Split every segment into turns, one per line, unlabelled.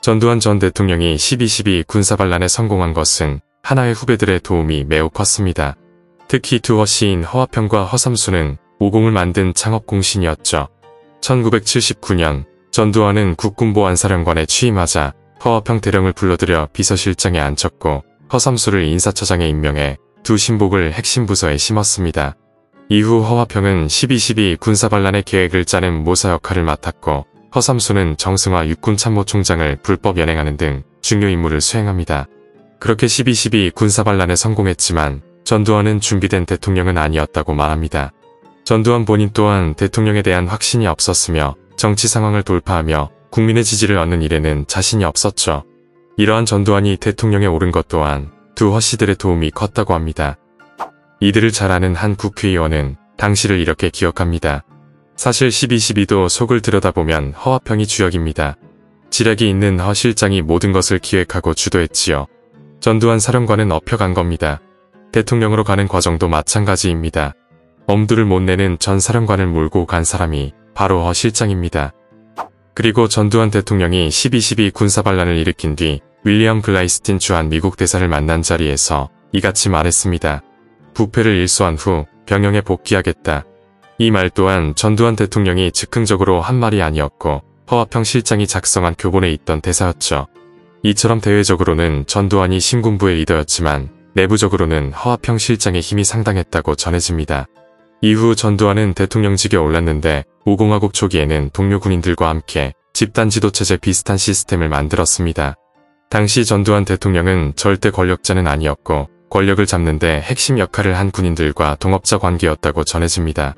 전두환 전 대통령이 12.12 군사반란에 성공한 것은 하나의 후배들의 도움이 매우 컸습니다. 특히 두 허씨인 허화평과 허삼수는 오공을 만든 창업공신이었죠. 1979년 전두환은 국군보안사령관에 취임하자 허화평 대령을 불러들여 비서실장에 앉혔고 허삼수를 인사처장에 임명해 두 신복을 핵심 부서에 심었습니다. 이후 허화평은 12.12 군사반란의 계획을 짜는 모사 역할을 맡았고 허삼수는 정승화 육군참모총장을 불법 연행하는 등 중요 임무를 수행합니다. 그렇게 12.12 군사반란에 성공했지만 전두환은 준비된 대통령은 아니었다고 말합니다. 전두환 본인 또한 대통령에 대한 확신이 없었으며 정치 상황을 돌파하며 국민의 지지를 얻는 일에는 자신이 없었죠. 이러한 전두환이 대통령에 오른 것 또한 두 허씨들의 도움이 컸다고 합니다. 이들을 잘 아는 한 국회의원은 당시를 이렇게 기억합니다. 사실 12.12도 속을 들여다보면 허화평이 주역입니다. 지략이 있는 허 실장이 모든 것을 기획하고 주도했지요. 전두환 사령관은 업혀간 겁니다. 대통령으로 가는 과정도 마찬가지입니다. 엄두를 못 내는 전 사령관을 몰고 간 사람이 바로 허 실장입니다. 그리고 전두환 대통령이 12.12 군사반란을 일으킨 뒤 윌리엄 글라이스틴 주한 미국 대사를 만난 자리에서 이같이 말했습니다. 부패를 일소한 후 병영에 복귀하겠다. 이 말 또한 전두환 대통령이 즉흥적으로 한 말이 아니었고 허화평 실장이 작성한 교본에 있던 대사였죠. 이처럼 대외적으로는 전두환이 신군부의 리더였지만 내부적으로는 허화평 실장의 힘이 상당했다고 전해집니다. 이후 전두환은 대통령직에 올랐는데 오공화국 초기에는 동료 군인들과 함께 집단 지도체제 비슷한 시스템을 만들었습니다. 당시 전두환 대통령은 절대 권력자는 아니었고 권력을 잡는데 핵심 역할을 한 군인들과 동업자 관계였다고 전해집니다.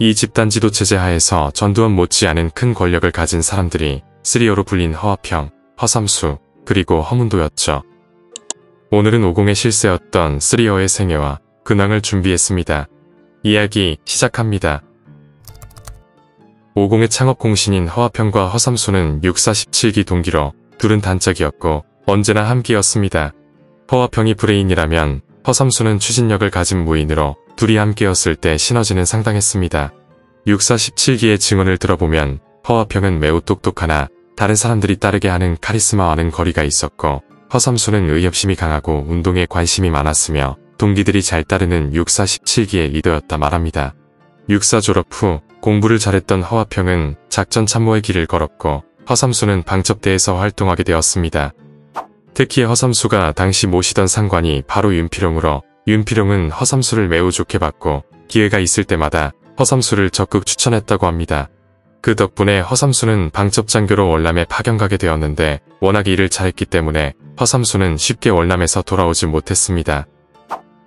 이 집단 지도체제 하에서 전두환 못지않은 큰 권력을 가진 사람들이 3어로 불린 허화평, 허삼수, 그리고 허문도였죠. 오늘은 오공의 실세였던 3어의 생애와 근황을 준비했습니다. 이야기 시작합니다. 오공의 창업 공신인 허화평과 허삼수는 6.4-17기 동기로 둘은 단짝이었고 언제나 함께였습니다. 허화평이 브레인이라면 허삼수는 추진력을 가진 무인으로 둘이 함께였을 때 시너지는 상당했습니다. 6.4-17기의 증언을 들어보면 허화평은 매우 똑똑하나 다른 사람들이 따르게 하는 카리스마와는 거리가 있었고 허삼수는 의협심이 강하고 운동에 관심이 많았으며 동기들이 잘 따르는 6.4-17기의 리더였다 말합니다. 6.4 졸업 후 공부를 잘했던 허화평은 작전 참모의 길을 걸었고 허삼수는 방첩대에서 활동하게 되었습니다. 특히 허삼수가 당시 모시던 상관이 바로 윤필용으로 윤필용은 허삼수를 매우 좋게 봤고 기회가 있을 때마다 허삼수를 적극 추천했다고 합니다. 그 덕분에 허삼수는 방첩장교로 월남에 파견가게 되었는데 워낙 일을 잘했기 때문에 허삼수는 쉽게 월남에서 돌아오지 못했습니다.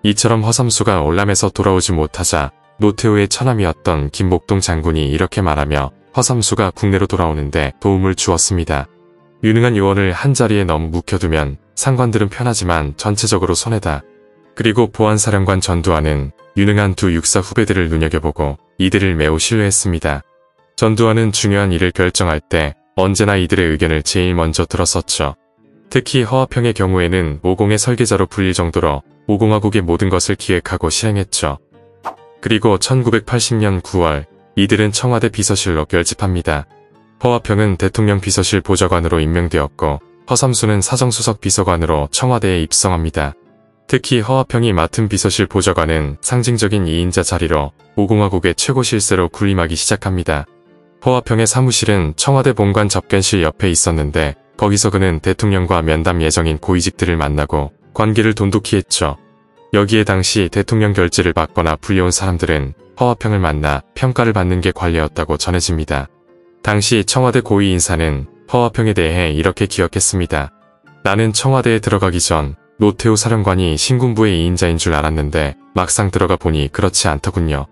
이처럼 허삼수가 월남에서 돌아오지 못하자 노태우의 처남이었던 김목동 장군이 이렇게 말하며 허삼수가 국내로 돌아오는데 도움을 주었습니다. 유능한 요원을 한자리에 너무 묵혀두면 상관들은 편하지만 전체적으로 손해다. 그리고 보안사령관 전두환은 유능한 두 육사 후배들을 눈여겨보고 이들을 매우 신뢰했습니다. 전두환은 중요한 일을 결정할 때 언제나 이들의 의견을 제일 먼저 들었었죠. 특히 허화평의 경우에는 오공의 설계자로 불릴 정도로 오공화국의 모든 것을 기획하고 실행했죠. 그리고 1980년 9월 이들은 청와대 비서실로 결집합니다. 허화평은 대통령 비서실 보좌관으로 임명되었고 허삼수는 사정수석 비서관으로 청와대에 입성합니다. 특히 허화평이 맡은 비서실 보좌관은 상징적인 2인자 자리로 오공화국의 최고 실세로 군림하기 시작합니다. 허화평의 사무실은 청와대 본관 접견실 옆에 있었는데 거기서 그는 대통령과 면담 예정인 고위직들을 만나고 관계를 돈독히 했죠. 여기에 당시 대통령 결재를 받거나 불려온 사람들은 허화평을 만나 평가를 받는 게 관례였다고 전해집니다. 당시 청와대 고위 인사는 허화평에 대해 이렇게 기억했습니다. 나는 청와대에 들어가기 전 노태우 사령관이 신군부의 2인자인 줄 알았는데 막상 들어가 보니 그렇지 않더군요.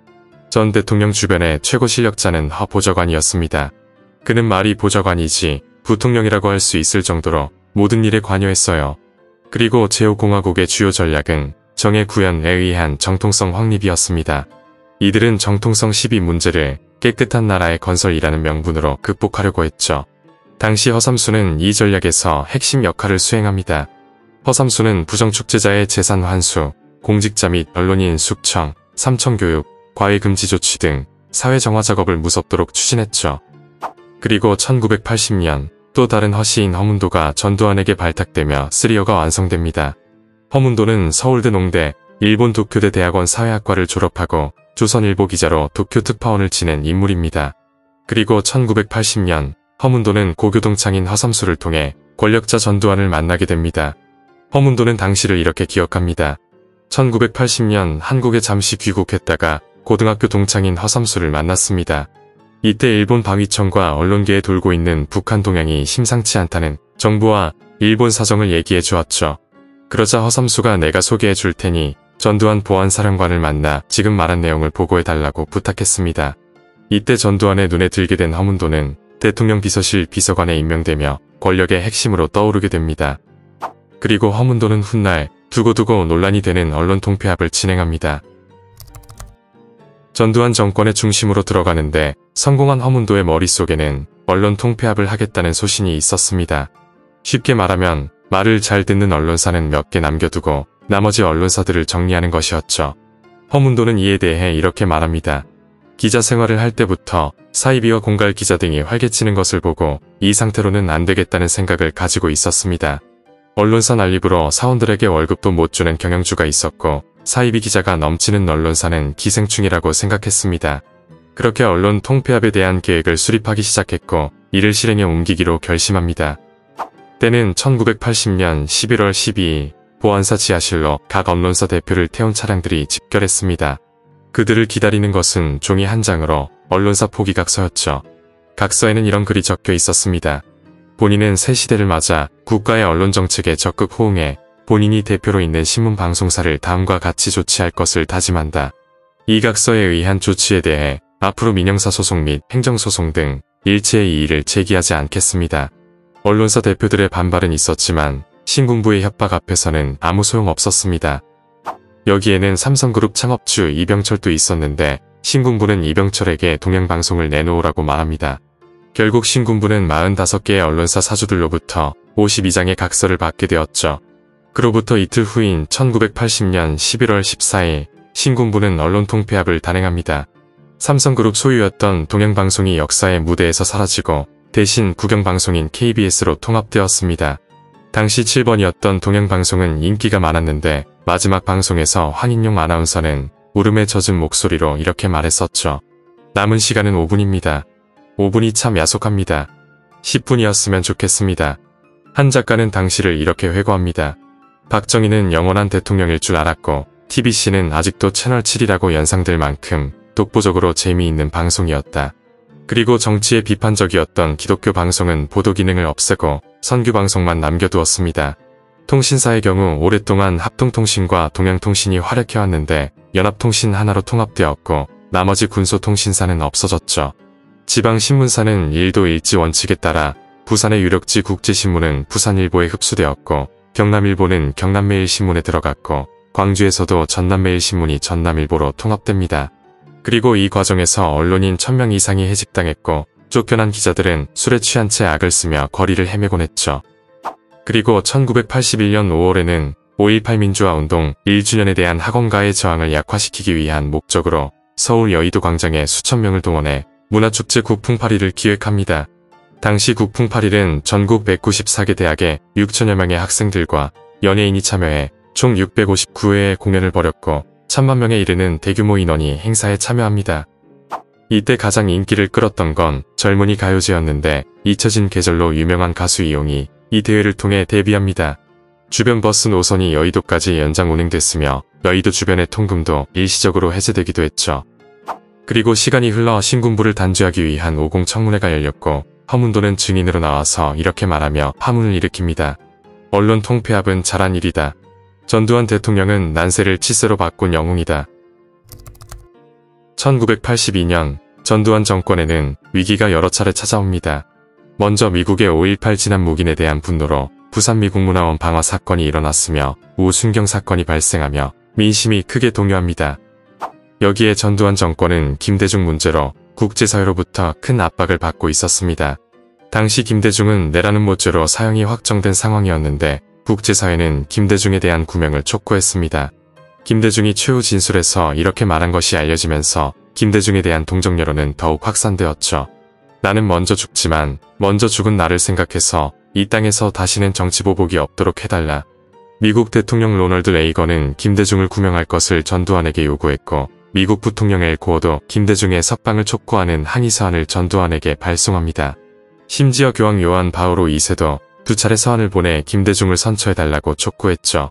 전 대통령 주변의 최고 실력자는 허 보좌관이었습니다. 그는 말이 보좌관이지 부통령이라고 할 수 있을 정도로 모든 일에 관여했어요. 그리고 제5공화국의 주요 전략은 정의 구현에 의한 정통성 확립이었습니다. 이들은 정통성 시비 문제를 깨끗한 나라의 건설이라는 명분으로 극복하려고 했죠. 당시 허삼수는 이 전략에서 핵심 역할을 수행합니다. 허삼수는 부정축제자의 재산 환수, 공직자 및 언론인 숙청, 삼청교육, 과외금지 조치 등 사회 정화 작업을 무섭도록 추진했죠. 그리고 1980년 또 다른 허시인 허문도가 전두환에게 발탁되며 3어가 완성됩니다. 허문도는 서울대 농대, 일본 도쿄대 대학원 사회학과를 졸업하고 조선일보 기자로 도쿄 특파원을 지낸 인물입니다. 그리고 1980년 허문도는 고교동창인 허삼수를 통해 권력자 전두환을 만나게 됩니다. 허문도는 당시를 이렇게 기억합니다. 1980년 한국에 잠시 귀국했다가 고등학교 동창인 허삼수를 만났습니다. 이때 일본 방위청과 언론계에 돌고 있는 북한 동향이 심상치 않다는 정부와 일본 사정을 얘기해 주었죠. 그러자 허삼수가 내가 소개해 줄 테니 전두환 보안사령관을 만나 지금 말한 내용을 보고해 달라고 부탁했습니다. 이때 전두환의 눈에 들게 된 허문도는 대통령 비서실 비서관에 임명되며 권력의 핵심으로 떠오르게 됩니다. 그리고 허문도는 훗날 두고두고 논란이 되는 언론 통폐합을 진행합니다. 전두환 정권의 중심으로 들어가는데 성공한 허문도의 머릿속에는 언론 통폐합을 하겠다는 소신이 있었습니다. 쉽게 말하면 말을 잘 듣는 언론사는 몇 개 남겨두고 나머지 언론사들을 정리하는 것이었죠. 허문도는 이에 대해 이렇게 말합니다. 기자 생활을 할 때부터 사이비와 공갈 기자 등이 활개치는 것을 보고 이 상태로는 안 되겠다는 생각을 가지고 있었습니다. 언론사 난립으로 사원들에게 월급도 못 주는 경영주가 있었고 사이비 기자가 넘치는 언론사는 기생충이라고 생각했습니다. 그렇게 언론 통폐합에 대한 계획을 수립하기 시작했고 이를 실행에 옮기기로 결심합니다. 때는 1980년 11월 12일 보안사 지하실로 각 언론사 대표를 태운 차량들이 집결했습니다. 그들을 기다리는 것은 종이 한 장으로 언론사 포기각서였죠. 각서에는 이런 글이 적혀 있었습니다. 본인은 새 시대를 맞아 국가의 언론정책에 적극 호응해 본인이 대표로 있는 신문방송사를 다음과 같이 조치할 것을 다짐한다. 이 각서에 의한 조치에 대해 앞으로 민형사 소송 및 행정소송 등 일체의 이의를 제기하지 않겠습니다. 언론사 대표들의 반발은 있었지만 신군부의 협박 앞에서는 아무 소용 없었습니다. 여기에는 삼성그룹 창업주 이병철도 있었는데 신군부는 이병철에게 동양방송을 내놓으라고 말합니다. 결국 신군부는 45개의 언론사 사주들로부터 52장의 각서를 받게 되었죠. 그로부터 이틀 후인 1980년 11월 14일 신군부는 언론 통폐합을 단행합니다. 삼성그룹 소유였던 동양방송이 역사의 무대에서 사라지고 대신 국영방송인 KBS로 통합되었습니다. 당시 7번이었던 동양방송은 인기가 많았는데 마지막 방송에서 황인용 아나운서는 울음에 젖은 목소리로 이렇게 말했었죠. 남은 시간은 5분입니다. 5분이 참 야속합니다. 10분이었으면 좋겠습니다. 한 작가는 당시를 이렇게 회고합니다. 박정희는 영원한 대통령일 줄 알았고 TBC는 아직도 채널7이라고 연상될 만큼 독보적으로 재미있는 방송이었다. 그리고 정치에 비판적이었던 기독교 방송은 보도 기능을 없애고 선교 방송만 남겨두었습니다. 통신사의 경우 오랫동안 합동통신과 동양통신이 활약해왔는데 연합통신 하나로 통합되었고 나머지 군소통신사는 없어졌죠. 지방신문사는 일도 일지 원칙에 따라 부산의 유력지 국제신문은 부산일보에 흡수되었고 경남일보는 경남매일신문에 들어갔고 광주에서도 전남매일신문이 전남일보로 통합됩니다. 그리고 이 과정에서 언론인 1000명 이상이 해직당했고 쫓겨난 기자들은 술에 취한 채 악을 쓰며 거리를 헤매곤 했죠. 그리고 1981년 5월에는 5.18 민주화운동 1주년에 대한 학원가의 저항을 약화시키기 위한 목적으로 서울 여의도 광장에 수천 명을 동원해 문화축제 국풍8일을 기획합니다. 당시 국풍 8일은 전국 194개 대학의 6천여 명의 학생들과 연예인이 참여해 총 659회의 공연을 벌였고 1000만 명에 이르는 대규모 인원이 행사에 참여합니다. 이때 가장 인기를 끌었던 건 젊은이 가요제였는데 잊혀진 계절로 유명한 가수 이용이 이 대회를 통해 데뷔합니다. 주변 버스 노선이 여의도까지 연장 운행됐으며 여의도 주변의 통금도 일시적으로 해제되기도 했죠. 그리고 시간이 흘러 신군부를 단죄하기 위한 오공 청문회가 열렸고 허문도는 증인으로 나와서 이렇게 말하며 파문을 일으킵니다. 언론 통폐합은 잘한 일이다. 전두환 대통령은 난세를 치세로 바꾼 영웅이다. 1982년 전두환 정권에는 위기가 여러 차례 찾아옵니다. 먼저 미국의 5.18 진압 묵인에 대한 분노로 부산 미국문화원 방화 사건이 일어났으며 우순경 사건이 발생하며 민심이 크게 동요합니다. 여기에 전두환 정권은 김대중 문제로 국제사회로부터 큰 압박을 받고 있었습니다. 당시 김대중은 내라는 모죄로 사형이 확정된 상황이었는데 국제사회는 김대중에 대한 구명을 촉구했습니다. 김대중이 최후 진술에서 이렇게 말한 것이 알려지면서 김대중에 대한 동정 여론은 더욱 확산되었죠. 나는 먼저 죽지만 먼저 죽은 나를 생각해서 이 땅에서 다시는 정치보복이 없도록 해달라. 미국 대통령 로널드 레이건은 김대중을 구명할 것을 전두환에게 요구했고 미국 부통령 엘 고어도 김대중의 석방을 촉구하는 항의서한을 전두환에게 발송합니다. 심지어 교황 요한 바오로 2세도 2차례 서한을 보내 김대중을 선처해달라고 촉구했죠.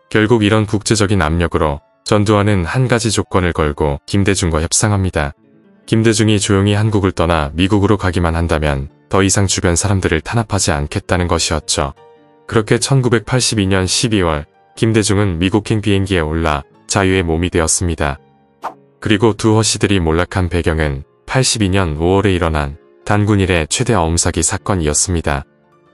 결국 이런 국제적인 압력으로 전두환은 한 가지 조건을 걸고 김대중과 협상합니다. 김대중이 조용히 한국을 떠나 미국으로 가기만 한다면 더 이상 주변 사람들을 탄압하지 않겠다는 것이었죠. 그렇게 1982년 12월 김대중은 미국행 비행기에 올라 자유의 몸이 되었습니다. 그리고 두 허씨들이 몰락한 배경은 82년 5월에 일어난 단군 이래 최대 어음사기 사건이었습니다.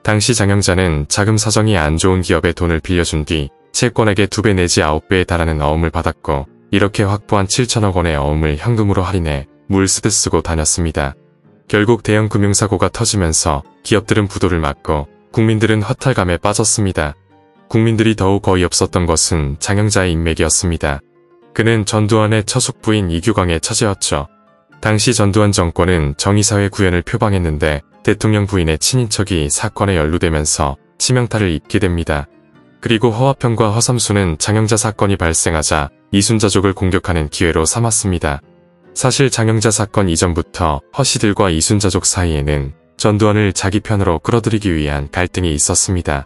당시 장영자는 자금 사정이 안 좋은 기업에 돈을 빌려준 뒤 채권액의 2배 내지 9배에 달하는 어음을 받았고 이렇게 확보한 7천억 원의 어음을 현금으로 할인해 물 쓰듯 쓰고 다녔습니다. 결국 대형 금융사고가 터지면서 기업들은 부도를 맞고 국민들은 허탈감에 빠졌습니다. 국민들이 더욱 어이없었던 것은 장영자의 인맥이었습니다. 그는 전두환의 처속 부인 이규광의 처제였죠. 당시 전두환 정권은 정의사회 구현을 표방했는데 대통령 부인의 친인척이 사건에 연루되면서 치명타를 입게 됩니다. 그리고 허화평과 허삼수는 장영자 사건이 발생하자 이순자족을 공격하는 기회로 삼았습니다. 사실 장영자 사건 이전부터 허씨들과 이순자족 사이에는 전두환을 자기 편으로 끌어들이기 위한 갈등이 있었습니다.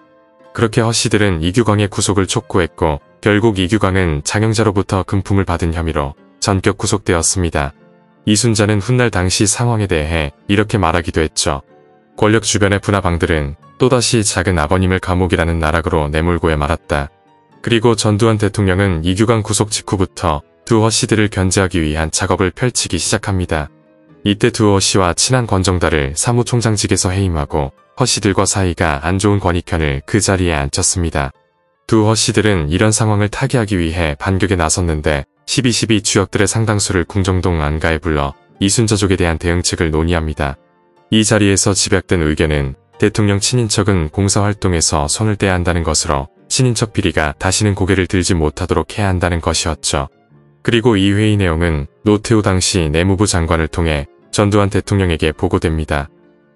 그렇게 허씨들은 이규광의 구속을 촉구했고 결국 이규광은 장영자로부터 금품을 받은 혐의로 전격 구속되었습니다. 이순자는 훗날 당시 상황에 대해 이렇게 말하기도 했죠. 권력 주변의 분화방들은 또다시 작은 아버님을 감옥이라는 나락으로 내몰고야 말았다. 그리고 전두환 대통령은 이규광 구속 직후부터 두 허씨들을 견제하기 위한 작업을 펼치기 시작합니다. 이때 두 허씨와 친한 권정달을 사무총장직에서 해임하고 허씨들과 사이가 안 좋은 권익현을 그 자리에 앉혔습니다. 두 허씨들은 이런 상황을 타개하기 위해 반격에 나섰는데 12.12 주역들의 상당수를 궁정동 안가에 불러 이순자족에 대한 대응책을 논의합니다. 이 자리에서 집약된 의견은 대통령 친인척은 공사활동에서 손을 떼야 한다는 것으로 친인척 비리가 다시는 고개를 들지 못하도록 해야 한다는 것이었죠. 그리고 이 회의 내용은 노태우 당시 내무부 장관을 통해 전두환 대통령에게 보고됩니다.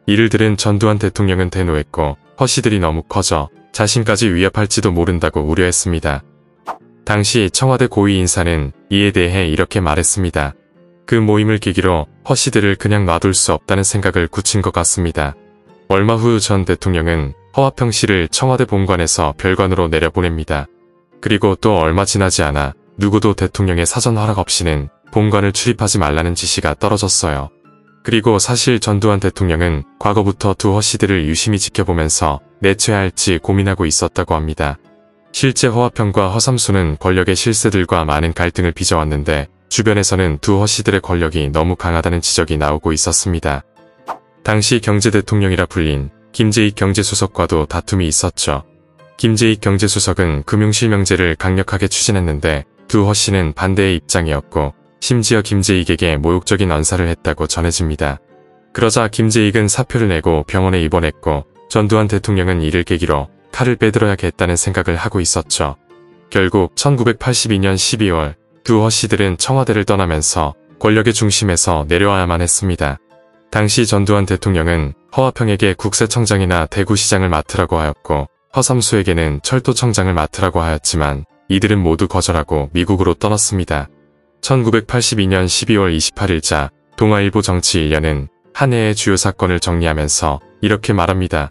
이를 들은 전두환 대통령은 대노했고 허씨들이 너무 커져 자신까지 위협할지도 모른다고 우려했습니다. 당시 청와대 고위 인사는 이에 대해 이렇게 말했습니다. 그 모임을 계기로 허씨들을 그냥 놔둘 수 없다는 생각을 굳힌 것 같습니다. 얼마 후 전 대통령은 허화평 씨를 청와대 본관에서 별관으로 내려보냅니다. 그리고 또 얼마 지나지 않아 누구도 대통령의 사전 허락 없이는 본관을 출입하지 말라는 지시가 떨어졌어요. 그리고 사실 전두환 대통령은 과거부터 두 허씨들을 유심히 지켜보면서 내쳐야 할지 고민하고 있었다고 합니다. 실제 허화평과 허삼수는 권력의 실세들과 많은 갈등을 빚어왔는데 주변에서는 두 허씨들의 권력이 너무 강하다는 지적이 나오고 있었습니다. 당시 경제대통령이라 불린 김재익 경제수석과도 다툼이 있었죠. 김재익 경제수석은 금융실명제를 강력하게 추진했는데 두 허씨는 반대의 입장이었고 심지어 김재익에게 모욕적인 언사를 했다고 전해집니다. 그러자 김재익은 사표를 내고 병원에 입원했고 전두환 대통령은 이를 계기로 칼을 빼들어야겠다는 생각을 하고 있었죠. 결국 1982년 12월 두 허씨들은 청와대를 떠나면서 권력의 중심에서 내려와야만 했습니다. 당시 전두환 대통령은 허화평에게 국세청장이나 대구시장을 맡으라고 하였고 허삼수에게는 철도청장을 맡으라고 하였지만 이들은 모두 거절하고 미국으로 떠났습니다. 1982년 12월 28일자 동아일보 정치 1년은 한 해의 주요 사건을 정리하면서 이렇게 말합니다.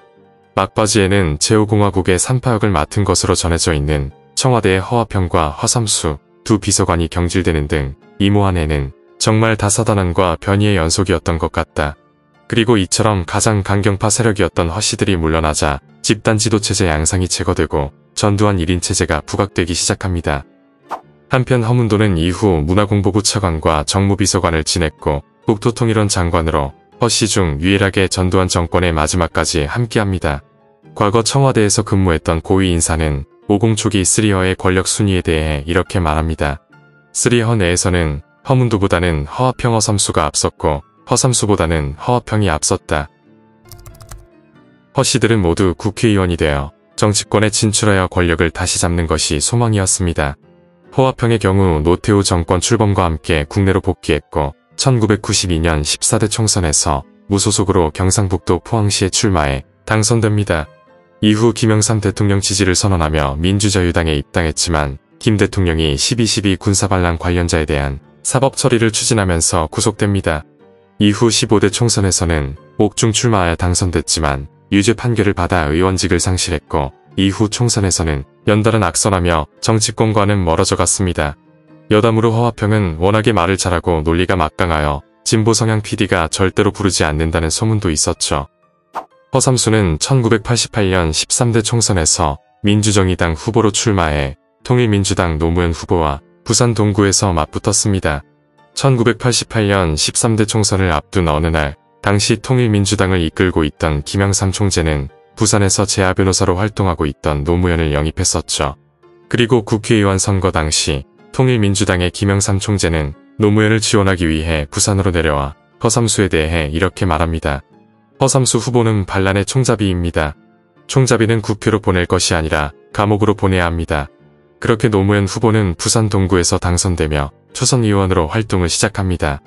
막바지에는 제5공화국의 3파역을 맡은 것으로 전해져 있는 청와대의 허화평과 허삼수 두 비서관이 경질되는 등 이모 한 해는 정말 다사다난과 변이의 연속이었던 것 같다. 그리고 이처럼 가장 강경파 세력이었던 허씨들이 물러나자 집단 지도체제 양상이 제거되고 전두환 1인 체제가 부각되기 시작합니다. 한편 허문도는 이후 문화공보부 차관과 정무비서관을 지냈고 국토통일원 장관으로 허씨 중 유일하게 전두환 정권의 마지막까지 함께합니다. 과거 청와대에서 근무했던 고위 인사는 50 초기 3허의 권력 순위에 대해 이렇게 말합니다. 3허 내에서는 허문도보다는 허화평 허삼수가 앞섰고 허삼수보다는 허화평이 앞섰다. 허씨들은 모두 국회의원이 되어 정치권에 진출하여 권력을 다시 잡는 것이 소망이었습니다. 허화평의 경우 노태우 정권 출범과 함께 국내로 복귀했고 1992년 14대 총선에서 무소속으로 경상북도 포항시에 출마해 당선됩니다. 이후 김영삼 대통령 지지를 선언하며 민주자유당에 입당했지만 김 대통령이 12.12 군사반란 관련자에 대한 사법 처리를 추진하면서 구속됩니다. 이후 15대 총선에서는 옥중 출마하여 당선됐지만 유죄 판결을 받아 의원직을 상실했고 이후 총선에서는 연달아 낙선하며 정치권과는 멀어져 갔습니다. 여담으로 허화평은 워낙에 말을 잘하고 논리가 막강하여 진보 성향 PD가 절대로 부르지 않는다는 소문도 있었죠. 허삼수는 1988년 13대 총선에서 민주정의당 후보로 출마해 통일민주당 노무현 후보와 부산 동구에서 맞붙었습니다. 1988년 13대 총선을 앞둔 어느 날 당시 통일민주당을 이끌고 있던 김영삼 총재는 부산에서 재하 변호사로 활동하고 있던 노무현을 영입했었죠. 그리고 국회의원 선거 당시 통일민주당의 김영삼 총재는 노무현을 지원하기 위해 부산으로 내려와 허삼수에 대해 이렇게 말합니다. 허삼수 후보는 반란의 총잡이입니다. 총잡이는 구표로 보낼 것이 아니라 감옥으로 보내야 합니다. 그렇게 노무현 후보는 부산 동구에서 당선되며 초선의원으로 활동을 시작합니다.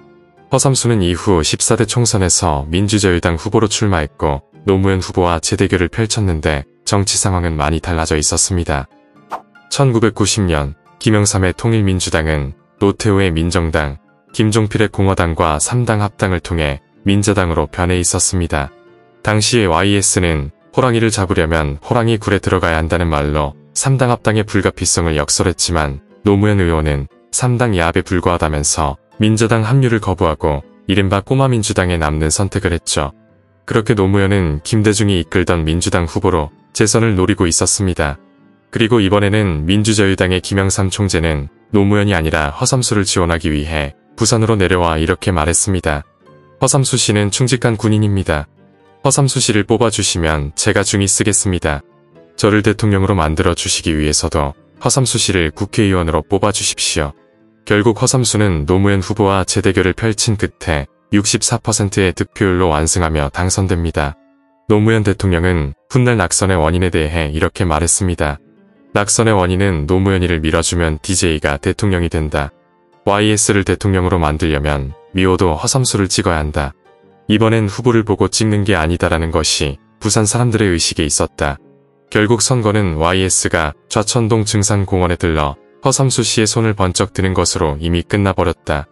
허삼수는 이후 14대 총선에서 민주자유당 후보로 출마했고 노무현 후보와 재대결을 펼쳤는데 정치 상황은 많이 달라져 있었습니다. 1990년 김영삼의 통일민주당은 노태우의 민정당, 김종필의 공화당과 3당 합당을 통해 민자당으로 변해 있었습니다. 당시의 YS는 호랑이를 잡으려면 호랑이 굴에 들어가야 한다는 말로 3당 합당의 불가피성을 역설했지만 노무현 의원은 3당 야합에 불과하다면서 민자당 합류를 거부하고 이른바 꼬마민주당에 남는 선택을 했죠. 그렇게 노무현은 김대중이 이끌던 민주당 후보로 재선을 노리고 있었습니다. 그리고 이번에는 민주자유당의 김영삼 총재는 노무현이 아니라 허삼수를 지원하기 위해 부산으로 내려와 이렇게 말했습니다. 허삼수 씨는 충직한 군인입니다. 허삼수 씨를 뽑아주시면 제가 중히 쓰겠습니다. 저를 대통령으로 만들어 주시기 위해서도 허삼수 씨를 국회의원으로 뽑아주십시오. 결국 허삼수는 노무현 후보와 재대결을 펼친 끝에 64%의 득표율로 완승하며 당선됩니다. 노무현 대통령은 훗날 낙선의 원인에 대해 이렇게 말했습니다. 낙선의 원인은 노무현이를 밀어주면 DJ가 대통령이 된다. YS를 대통령으로 만들려면 미워도 허삼수를 찍어야 한다. 이번엔 후보를 보고 찍는 게 아니다라는 것이 부산 사람들의 의식에 있었다. 결국 선거는 YS가 좌천동 증산공원에 들러 허삼수 씨의 손을 번쩍 드는 것으로 이미 끝나버렸다.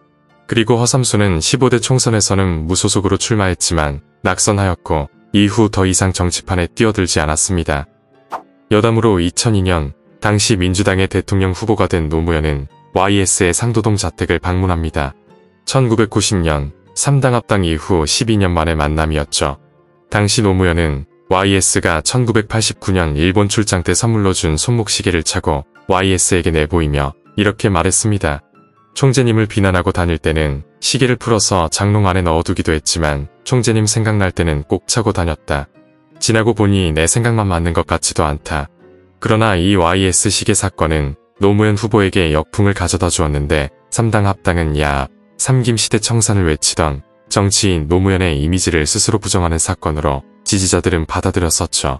그리고 허삼수는 15대 총선에서는 무소속으로 출마했지만 낙선하였고 이후 더 이상 정치판에 뛰어들지 않았습니다. 여담으로 2002년 당시 민주당의 대통령 후보가 된 노무현은 YS의 상도동 자택을 방문합니다. 1990년 3당 합당 이후 12년 만의 만남이었죠. 당시 노무현은 YS가 1989년 일본 출장 때 선물로 준 손목시계를 차고 YS에게 내보이며 이렇게 말했습니다. 총재님을 비난하고 다닐 때는 시계를 풀어서 장롱 안에 넣어두기도 했지만 총재님 생각날 때는 꼭 차고 다녔다. 지나고 보니 내 생각만 맞는 것 같지도 않다. 그러나 이 YS 시계 사건은 노무현 후보에게 역풍을 가져다 주었는데 3당 합당은 야합, 삼김시대 청산을 외치던 정치인 노무현의 이미지를 스스로 부정하는 사건으로 지지자들은 받아들였었죠.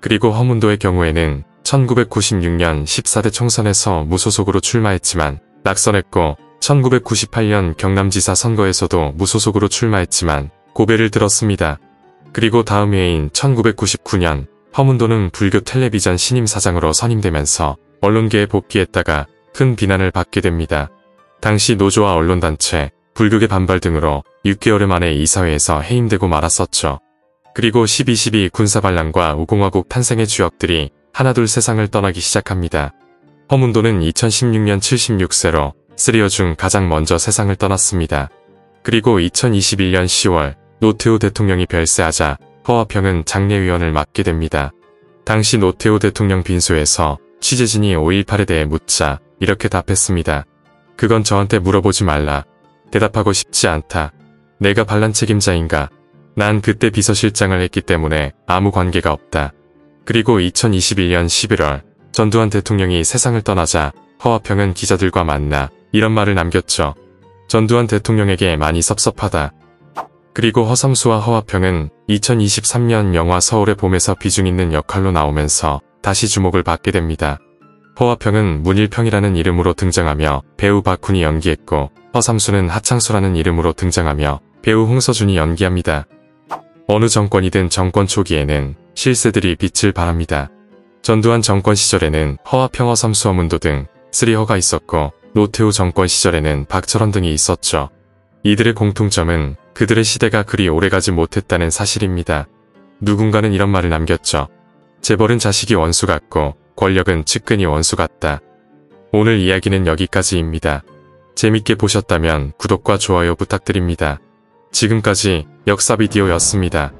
그리고 허문도의 경우에는 1996년 14대 총선에서 무소속으로 출마했지만 낙선했고 1998년 경남지사 선거에서도 무소속으로 출마했지만 고배를 들었습니다. 그리고 다음 해인 1999년 허문도는 불교 텔레비전 신임사장으로 선임되면서 언론계에 복귀했다가 큰 비난을 받게 됩니다. 당시 노조와 언론단체, 불교계 반발 등으로 6개월 만에 이사회에서 해임되고 말았었죠. 그리고 12.12 군사반란과 우공화국 탄생의 주역들이 하나둘 세상을 떠나기 시작합니다. 허문도는 2016년 76세로 쓰리어 중 가장 먼저 세상을 떠났습니다. 그리고 2021년 10월 노태우 대통령이 별세하자 허화평은 장례위원을 맡게 됩니다. 당시 노태우 대통령 빈소에서 취재진이 5.18에 대해 묻자 이렇게 답했습니다. 그건 저한테 물어보지 말라. 대답하고 싶지 않다. 내가 반란 책임자인가? 난 그때 비서실장을 했기 때문에 아무 관계가 없다. 그리고 2021년 11월 전두환 대통령이 세상을 떠나자 허화평은 기자들과 만나 이런 말을 남겼죠. 전두환 대통령에게 많이 섭섭하다. 그리고 허삼수와 허화평은 2023년 영화 서울의 봄에서 비중 있는 역할로 나오면서 다시 주목을 받게 됩니다. 허화평은 문일평이라는 이름으로 등장하며 배우 박훈이 연기했고 허삼수는 하창수라는 이름으로 등장하며 배우 홍서준이 연기합니다. 어느 정권이든 정권 초기에는 실세들이 빛을 발합니다. 전두환 정권 시절에는 허화평, 허삼수, 허문도 등 3허가 있었고 노태우 정권 시절에는 박철원 등이 있었죠. 이들의 공통점은 그들의 시대가 그리 오래가지 못했다는 사실입니다. 누군가는 이런 말을 남겼죠. 재벌은 자식이 원수 같고 권력은 측근이 원수 같다. 오늘 이야기는 여기까지입니다. 재밌게 보셨다면 구독과 좋아요 부탁드립니다. 지금까지 역사비디오였습니다.